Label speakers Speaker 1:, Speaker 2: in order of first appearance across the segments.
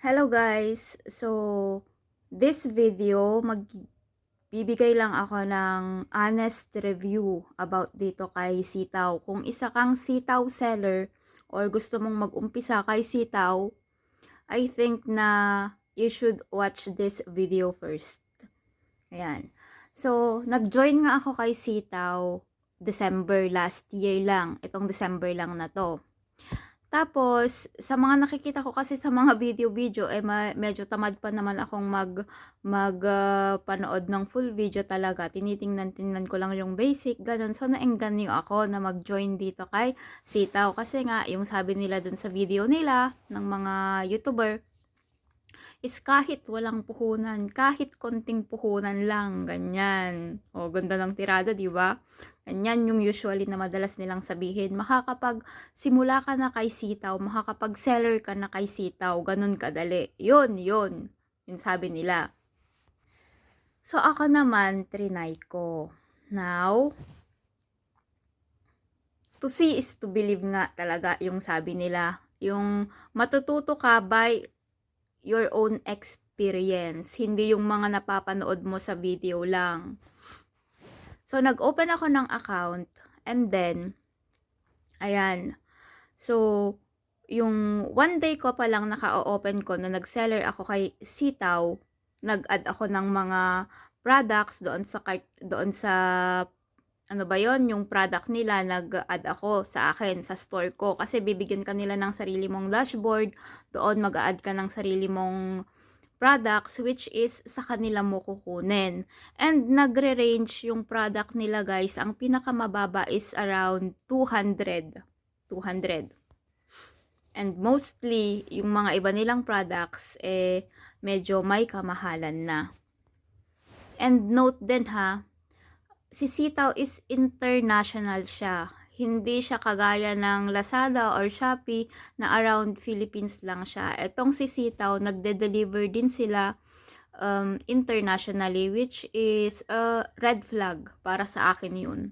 Speaker 1: Hello guys! So, this video, magbibigay lang ako ng honest review about dito kay sitaw. Kung isa kang sitaw seller or gusto mong mag-umpisa kay sitaw, I think na you should watch this video first. Ayan. So, nag-join nga ako kay sitaw December last year lang. Itong December lang na to. Tapos, sa mga nakikita ko kasi sa mga video-video, medyo tamad pa naman akong panood ng full video talaga. Tinitingnan ko lang yung basic, ganun. So, naengganyo ako na mag-join dito kay Sitaw. Kasi nga, yung sabi nila dun sa video nila, ng mga YouTuber, is kahit walang puhunan, kahit konting puhunan lang, ganyan. O, ganda ng tirada, di ba? Ganyan yung usually na madalas nilang sabihin. Simula ka na kay sitaw, makakapag-seller ka na kay sitaw, ganun kadali. Yun. Yung sabi nila. So, ako naman, trinay ko. Now, to see is to believe nga talaga yung sabi nila. Yung matututo ka by your own experience, hindi yung mga napapanood mo sa video lang. So, nag-open ako ng account and then, ayan. So, yung one day ko pa lang naka-open ko na nag-seller ako kay Sitaw, nag-add ako ng mga products doon sa ano ba yon, yung product nila, nag-add ako sa akin, sa store ko. Kasi bibigyan ka nila ng sarili mong dashboard, doon mag-add ka ng sarili mong products, which is sa kanila mo kukunin. And nagre-range yung product nila guys, ang pinakamababa is around 200. And mostly, yung mga iba nilang products, medyo may kamahalan na. And note din ha, si Sitaw is international siya. Hindi siya kagaya ng Lazada or Shopee na around Philippines lang siya. Etong si Sitaw, nagde-deliver din sila internationally, which is a red flag para sa akin yun.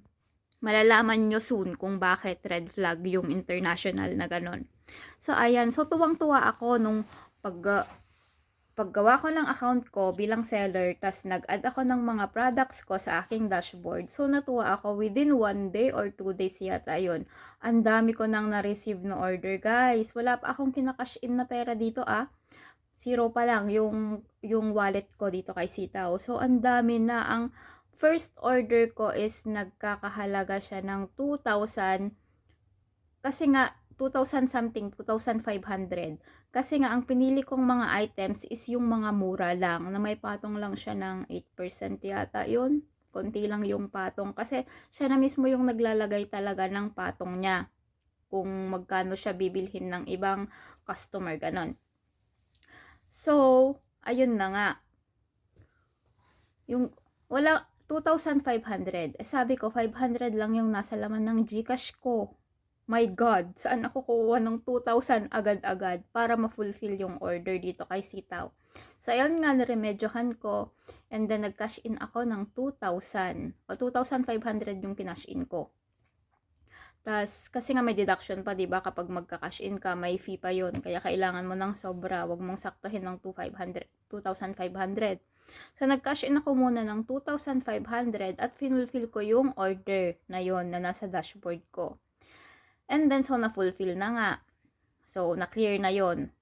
Speaker 1: Malalaman nyo soon kung bakit red flag yung international na ganon. So, ayan. So, tuwang-tuwa ako nung paggawa ko ng account ko bilang seller, tas nag-add ako ng mga products ko sa aking dashboard. So, natuwa ako within 1 day or 2 days yata yun. Ang dami ko nang na-receive na order, guys. Wala pa akong kinakash in na pera dito, Zero pa lang yung wallet ko dito kay Sitaw. So, ang dami na. Ang first order ko is nagkakahalaga siya ng 2,000. Kasi nga, 2,000 something, 2,500. Kasi nga, ang pinili kong mga items is yung mga mura lang, na may patong lang siya ng 8% yata yun. Konti lang yung patong. Kasi siya na mismo yung naglalagay talaga ng patong niya. Kung magkano siya bibilhin ng ibang customer, ganon. So, ayun na nga. Yung, wala, 2,500. Sabi ko, 500 lang yung nasa laman ng GCash ko. My God, saan ako kukuha ng 2,000 agad-agad para ma-fulfill yung order dito kay Sitaw? So, ayun nga, naremedyohan ko. And then, nag-cash in ako ng 2,000. O, 2,500 yung kinash in ko. Tas, kasi nga may deduction pa, diba? Kapag magka-cash in ka, may fee pa yun. Kaya kailangan mo ng sobra. Huwag mong saktuhin ng 2,500. So, nag-cash in ako muna ng 2,500 at finulfill ko yung order na yon na nasa dashboard ko. And then, so, na-fulfill na nga. So, na-clear na yon.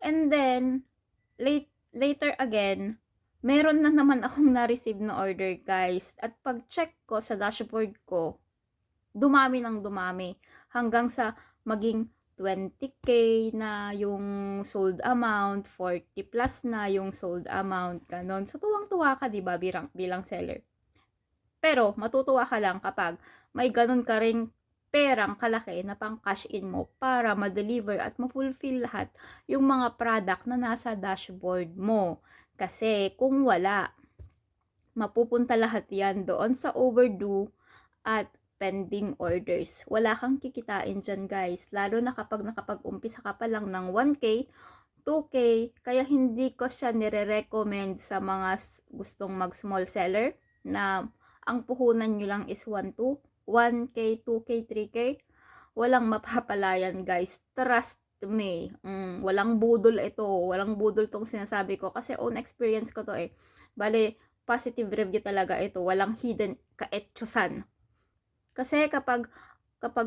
Speaker 1: And then, later again, meron na naman akong na-receive na order, guys. At pag-check ko sa dashboard ko, dumami ng dumami. Hanggang sa maging 20k na yung sold amount, 40 plus na yung sold amount, ganon. So, tuwang-tuwa ka, diba, bilang seller. Pero, matutuwa ka lang kapag may ganon ka ring perang kalaki na pang cash in mo para ma-deliver at ma-fulfill lahat yung mga product na nasa dashboard mo. Kasi kung wala, mapupunta lahat yan doon sa overdue at pending orders. Wala kang kikitain dyan, guys. Lalo na kapag nakapag-umpisa ka pa lang ng 1K, 2K, kaya hindi ko siya nire-recommend sa mga gustong mag-small seller na ang puhunan nyo lang is 1K, 2K, 3K, walang mapapalayan, guys. Trust me. Walang budol ito. Walang budol tong sinasabi ko. Kasi own experience ko to eh. Bale, positive review talaga ito. Walang hidden kaetyosan. Kasi kapag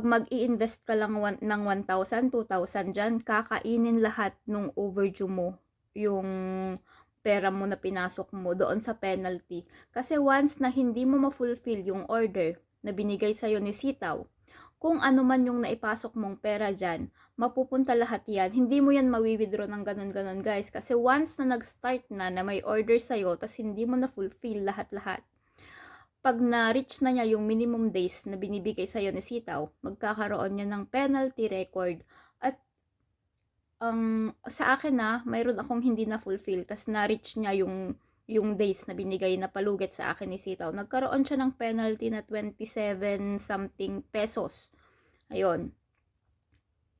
Speaker 1: mag-i-invest ka lang ng 1,000, 2,000 dyan, kakainin lahat nung overdue mo. Yung pera mo na pinasok mo doon sa penalty. Kasi once na hindi mo ma-fulfill yung order na binigay sa'yo ni Sitaw, kung ano man yung naipasok mong pera dyan, mapupunta lahat yan. Hindi mo yan mawi-withdraw ng ganun-ganun guys. Kasi once na nag-start na may order sa'yo, tas hindi mo na-fulfill lahat-lahat, pag na-reach na niya yung minimum days na binibigay sa'yo ni Sitaw, magkakaroon niya ng penalty record. At sa akin mayroon akong hindi na-fulfill, tas na-reach niya yung days na binigay na palugit sa akin ni Sitaw. Nagkaroon siya ng penalty na 27 something pesos. Ayun.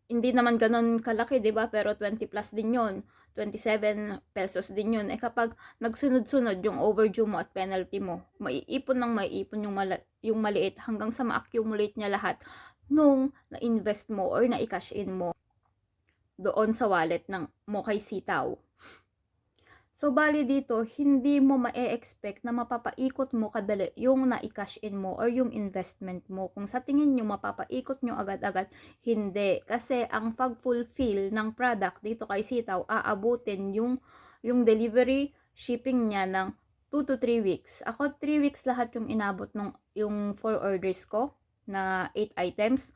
Speaker 1: Hindi naman ganun kalaki, 'di ba? Pero 20 plus din 'yon. 27 pesos din 'yon. Eh kapag nagsunod-sunod yung overdue mo at penalty mo, maiipon yung maliit hanggang sa ma-accumulate niya lahat nung na-invest mo or na-cash in mo doon sa wallet mo kay Sitaw. So, bali dito, hindi mo ma-expect na mapapaikot mo kadali yung na-cash in mo or yung investment mo. Kung sa tingin nyo, mapapaikot nyo agad-agad, hindi. Kasi ang pag-fulfill ng product dito kay Sitaw, aabutin yung delivery, shipping niya ng 2 to 3 weeks. Ako, 3 weeks lahat yung inabot yung 4 orders ko na 8 items.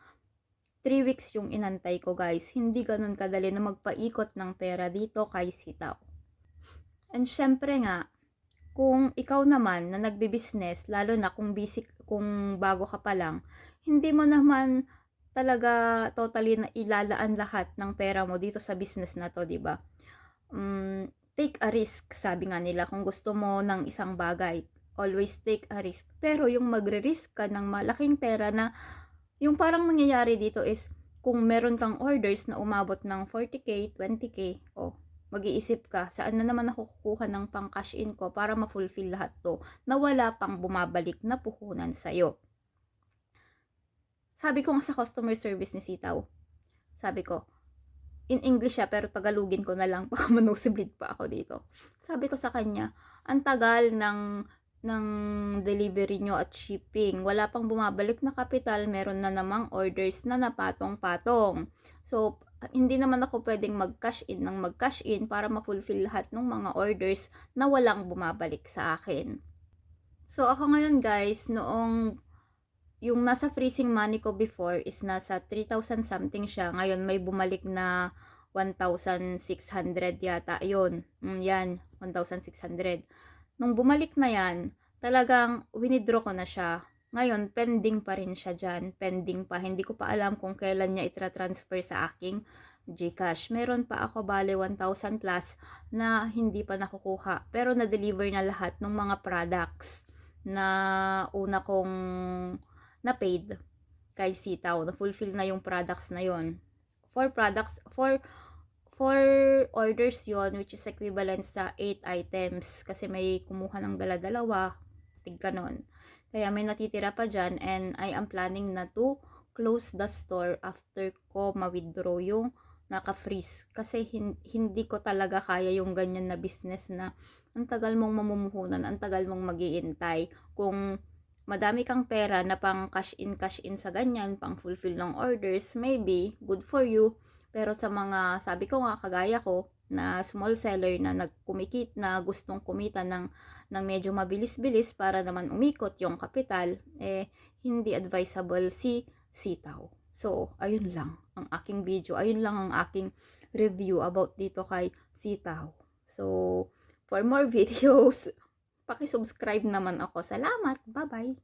Speaker 1: 3 weeks yung inantay ko guys. Hindi ganun kadali na magpaikot ng pera dito kay Sitaw. And syempre nga, kung ikaw naman na nagbi-business, lalo na kung bago ka pa lang, hindi mo naman talaga totally na ilalaan lahat ng pera mo dito sa business na to, 'di ba? Take a risk, sabi nga nila, kung gusto mo ng isang bagay, always take a risk. Pero yung magre-risk ka ng malaking pera na, yung parang nangyayari dito is, kung meron kang orders na umabot ng 40k, 20k, mag-iisip ka, saan na naman ako kukuha ng pang cash in ko para ma-fulfill lahat to na wala pang bumabalik na puhunan sa'yo. Sabi ko nga sa customer service ni Sitaw, sabi ko, in English siya pero Tagalogin ko na lang, baka manusiblit pa ako dito. Sabi ko sa kanya, ang tagal ng delivery nyo at shipping. Wala pang bumabalik na kapital, meron na namang orders na napatong-patong. So, hindi naman ako pwedeng mag-cash in para ma-fulfill lahat ng mga orders na walang bumabalik sa akin. So, ako ngayon guys, yung nasa freezing money ko before is nasa 3,000 something siya. Ngayon may bumalik na 1,600 yata. Ayun, yan, 1,600. Nung bumalik na yan, talagang winidraw ko na siya. Ngayon, pending pa rin siya dyan. Pending pa. Hindi ko pa alam kung kailan niya itra-transfer sa aking GCash. Meron pa ako bale 1,000 plus na hindi pa nakukuha. Pero na-deliver na lahat ng mga products na una kong na-paid kay Sitaw. Na-fulfill na yung products na yon. 4 orders yon, which is equivalent sa 8 items kasi may kumuha ng dala-dalawa, ganon. Kaya may natitira pa dyan, and I am planning na to close the store after ko ma-withdraw yung naka-freeze. Kasi hindi ko talaga kaya yung ganyan na business na ang tagal mong mamumuhunan, ang tagal mong mag-iintay. Kung madami kang pera na pang cash in sa ganyan, pang fulfill ng orders, maybe good for you. Pero sa mga, sabi ko nga, kagaya ko, na small seller na na gustong kumita ng medyo mabilis-bilis para naman umikot yung kapital, hindi advisable si Sitaw. So, ayun lang ang aking video. Ayun lang ang aking review about dito kay Sitaw. So, for more videos, paki-subscribe naman ako. Salamat! Bye-bye!